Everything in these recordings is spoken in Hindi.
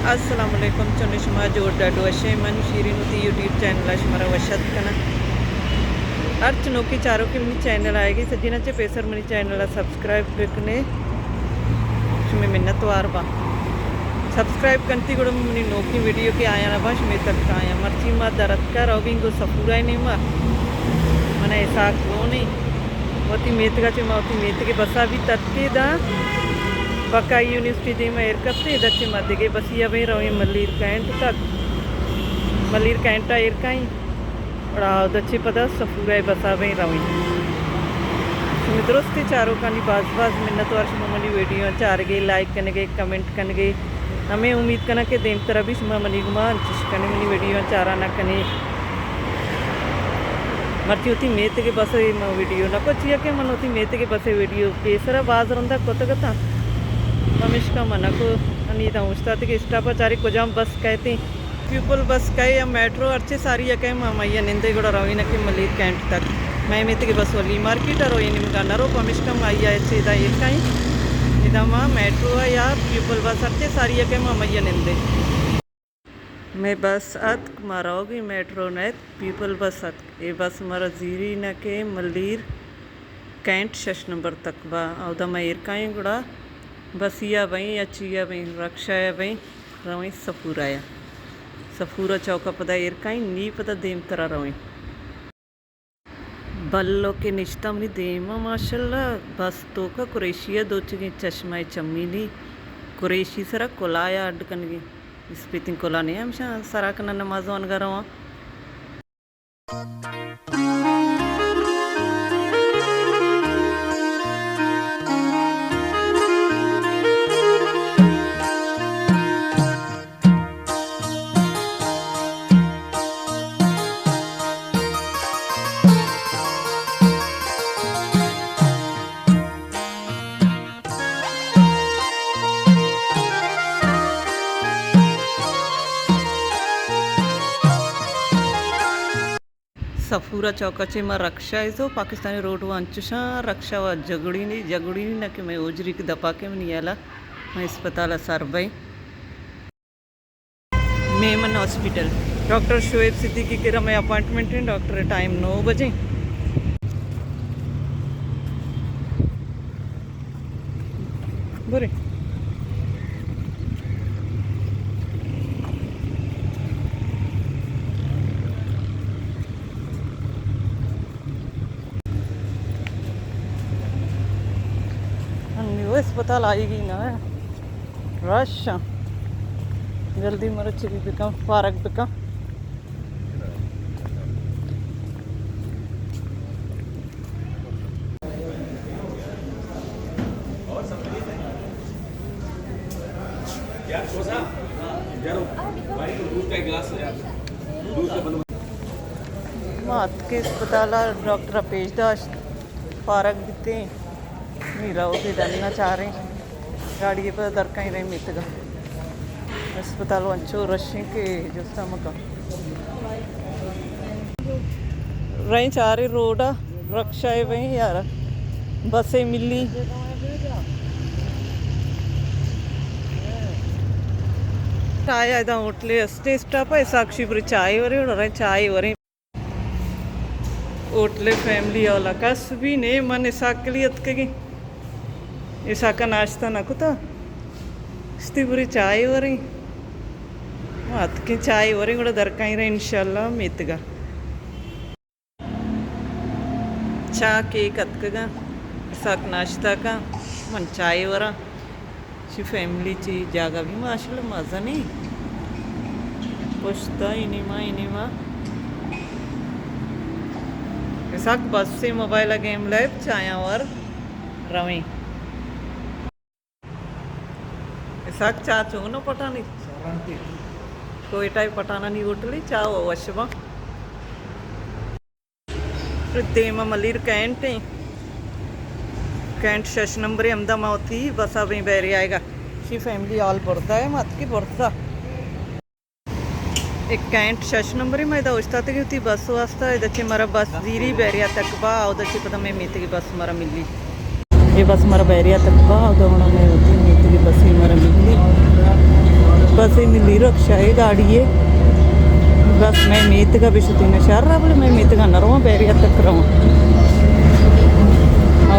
अस्सलामुअलैकुम चुनिशमा जोर डाडो अशे मन शीरीनुती यूट्यूब चैनल अशमरा वशत कना अर्च नोकी चारों की मनी चैनल आएगी सजीना चे पेसर मनी चैनल सब्सक्राइब करने शुमे मिन्नत वार बा सब्सक्राइब करती गुड़ मनी नोकी वीडियो के आया ना बाश में तक आया मर्ची मा दरद का रोगिंग को सफूरा ही नहीं मा मना ऐसा क्यों नहीं वती मेत का चे मावती मेत के बसा भी तत्के दा बकाई यूनिवर्सिटी में इरकते दच्चे मध्य बसिया वही रही मल्लीर कैंट तक मल्लीर कैंटा इरकाई दच्चे पदा सफूरा बसा वही रही मित्रों चारों का बाज बाज मिन्नत वर्ष मनी वीडियो चार गए लाइक करने गए कमेंट करने गए हमें उम्मीद करना कि देम तरह भी शुमा मनी गुमा करने मनी वीडियो चारा ना कने मर्ची होती मेत के बस वीडियो ना कुछ के मन होती मेत के बसे वीडियो केसरा बाज रहा कोत कथा ममिश्का मना को अनीता उस्ता के इष्टापाचारी को जाम बस कहते पीपल बस कहे या मेट्रो अच्छे सारी कहे मामయ్య निंदे गुड़ा रोई ना कि मलीर कैंट तक मैं मेत के बस वाली मार्केट रोई निम्गा नरो पमिश्कम आइया इदा कहीं इदा माँ मेट्रो या पीपल बस अच्छे सारी कहे मामయ్య निंदे मैं बस अत मारोगी मेट्रो ने पीपल बस अत ये बस मारा जीरी न के मलीर कैंट 6 नंबर तक बा औदा मैं इरकाई गुड़ा बसिया वहीं अचिया वहीं रक्षाया वहीं रवहीं सफूराया सफूरा चौका पदा इरकाई नी पता देम तरा रवहीं बल्लो के निश्ता मनी देमा माशाल्लाह बस तो का कुरेशिया दो चुकी चश्मा चम्मी नी कुरेशी सरा कोलाया अड्ड कनगी इस पे कोला नहीं हम सरा कना नमाज वन गरवा सफूरा चौकाचे में रक्षा है तो पाकिस्तानी रोड व अंचुशा रक्षा व जगड़ी नहीं ना कि मैं ओजरी की दपा के नहीं आला मैं अस्पताल सर भाई मेमन हॉस्पिटल डॉक्टर शोएब सिद्दीकी के मैं अपॉइंटमेंट है डॉक्टर टाइम 9 बजे बोरे अस्पताल आएगी ना रश जल्दी मरो चिली बिका पार्क बिका मात के अस्पताल डॉक्टर पेशदाश पार्क दिते मीरा उसे डालना चाह रहे गाड़ी पर दर कहीं रहे मित का अस्पताल वंचो रशी के जो समका रही चाह रहे रोड रक्षा है वहीं यार बसें मिली आया इधर होटले अस्टे स्टॉप है साक्षीपुरी चाय हो रही चाय हो रही होटले फैमिली वाला कस भी नहीं मन साकलियत के ऐसा का नाश्ता ना कुता इतनी पूरी चाय हो रही हाथ की चाय हो रही కూడా दरकाई रही इंशाल्लाह मेतगा चा केक अतकगा साक नाश्ता का मन चाय हो रहा शी फैमिली ची जागा भी माशाल्लाह मज़ा नहीं पुछता इनिमा साक बस से मोबाइल गेम लैब चाया और रवी साक चा चुनो पटानी कोई टाइप पटाना नहीं उठली चा वशवा देमा मलीर कैंट 6 नंबर अहमदा मावती बसा वहीं बैरी आएगा शी फैमिली ऑल पड़ता है मत की पड़ता एक कैंट 6 नंबर मैं उस्ता की होती बस वास्ता दच्चे मारा बस जीरी बैरिया तक बा दच्चे पता मैं मीत की बस मारा मिली ये बस मारा बैरिया तक बा मैं होती मीत की बस ही मारा मिली बस मिली रक्षा है गाड़ी है बस मैं मेतगा बिशुतीना शहर बोले मैं मेतगा नरवा बैरिया तक रहा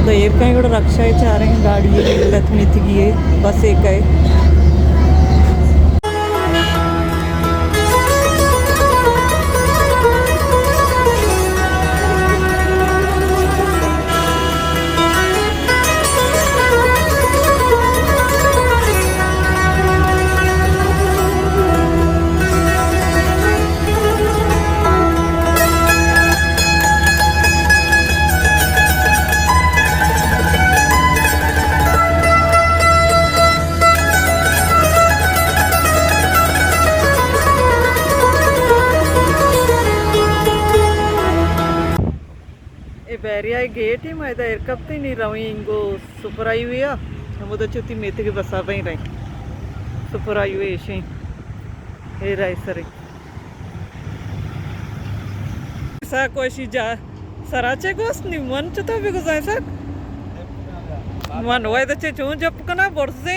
तो एयर कहीं కూడా रक्षा है चाह रहे हैं गाड़ी है लत मितगी है बस एक है बैरिया गेट ही मैं एरकप्ती नहीं रही इंगो सुपर आई हुई मुझे चुती मेथ के बसा पई रही सुपर आई हुई ऐसे हे रही सर सा कोशी जा सराचे गोस नि मन चुता भी गुजाय सर मन होय तो चे चूं जप कना बोरसे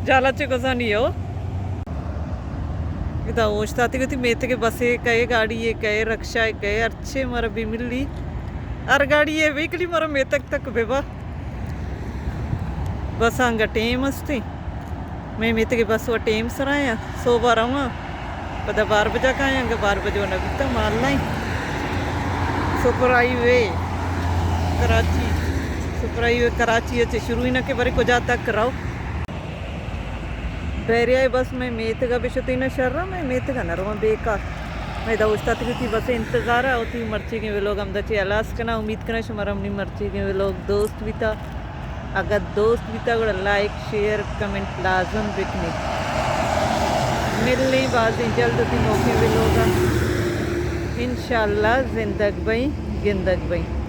जाला चे गुजा नहीं हो इदा ओस्ताती गति मेथ के बसे कई गाड़ी है कई रक्षा है कई अच्छे मर भी मिली अर गाड़ी है वीकली मरो मेतक तक बेबा बस आंगा टेम अस्ती मैं मेत के बस वो टेम सराया 100 बार आवा पता 12 बजे का आएंगे 12 बजे होना भी तो माल लाई super highway Karachi super highway Karachi अच्छे शुरू ही ना के बारे को जाता कराओ बैरिया बस मैं मेत का बिशती ना शर रहा मैं मेत का नरवा बेकार मैं दोस्ता की बस इंतज़ार है होती मर्ची के वे लोग हम दचे अलास करना उम्मीद करना शुमारा अपनी मर्ची के वे लोग दोस्त भी था अगर दोस्त भी था गुड़ा लाइक शेयर कमेंट लाजम बिकने मिलने बाद जल्द होती मौके वे लोग इंशाल्लाह जिंदग भाई गिंदग भाई